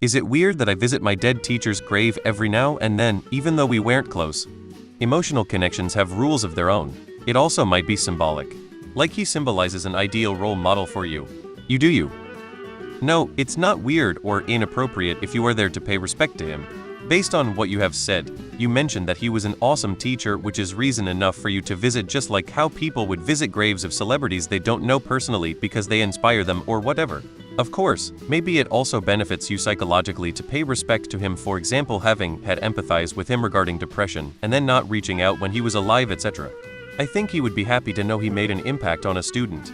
Is it weird that I visit my dead teacher's grave every now and then, even though we weren't close? Emotional connections have rules of their own. It also might be symbolic. Like he symbolizes an ideal role model for you. You do you. No, it's not weird or inappropriate if you are there to pay respect to him. Based on what you have said, you mentioned that he was an awesome teacher, which is reason enough for you to visit, just like how people would visit graves of celebrities they don't know personally because they inspire them or whatever. Of course, maybe it also benefits you psychologically to pay respect to him, for example having had empathize with him regarding depression and then not reaching out when he was alive, etc. I think he would be happy to know he made an impact on a student.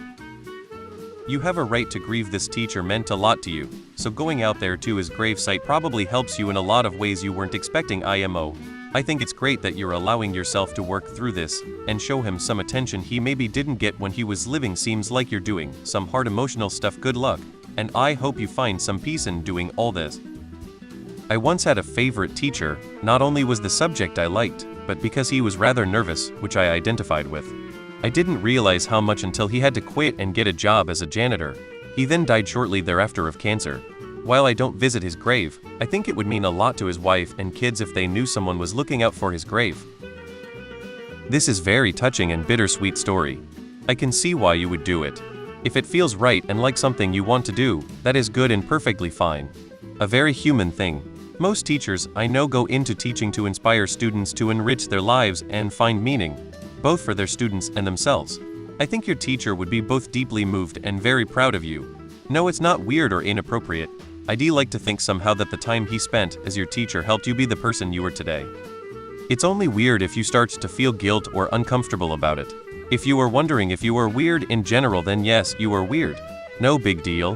You have a right to grieve. This teacher meant a lot to you, so going out there to his gravesite probably helps you in a lot of ways you weren't expecting. I think it's great that you're allowing yourself to work through this and show him some attention he maybe didn't get when he was living. Seems like you're doing some hard emotional stuff. Good luck, and I hope you find some peace in doing all this. I once had a favorite teacher. Not only was the subject I liked, but because he was rather nervous, which I identified with. I didn't realize how much until he had to quit and get a job as a janitor. He then died shortly thereafter of cancer. While I don't visit his grave, I think it would mean a lot to his wife and kids if they knew someone was looking out for his grave. This is very touching and bittersweet story. I can see why you would do it. If it feels right and like something you want to do, that is good and perfectly fine. A very human thing. Most teachers I know go into teaching to inspire students to enrich their lives and find meaning, both for their students and themselves. I think your teacher would be both deeply moved and very proud of you. No, it's not weird or inappropriate. I do like to think somehow that the time he spent as your teacher helped you be the person you are today. It's only weird if you start to feel guilt or uncomfortable about it. If you are wondering if you are weird in general, then yes, you are weird. No big deal.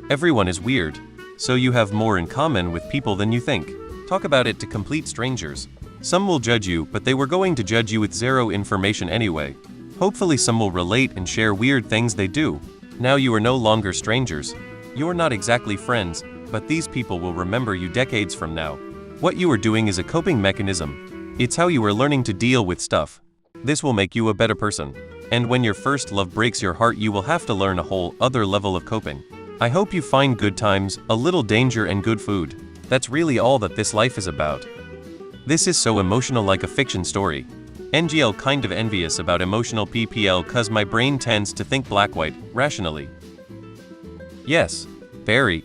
Everyone is weird. So you have more in common with people than you think. Talk about it to complete strangers. Some will judge you, but they were going to judge you with zero information anyway. Hopefully some will relate and share weird things they do. Now you are no longer strangers. You're not exactly friends, but these people will remember you decades from now. What you are doing is a coping mechanism. It's how you are learning to deal with stuff. This will make you a better person. And when your first love breaks your heart, you will have to learn a whole other level of coping. I hope you find good times, a little danger and good food. That's really all that this life is about. This is so emotional, like a fiction story. NGL kind of envious about emotional PPL cause my brain tends to think black-white, rationally. Yes, very.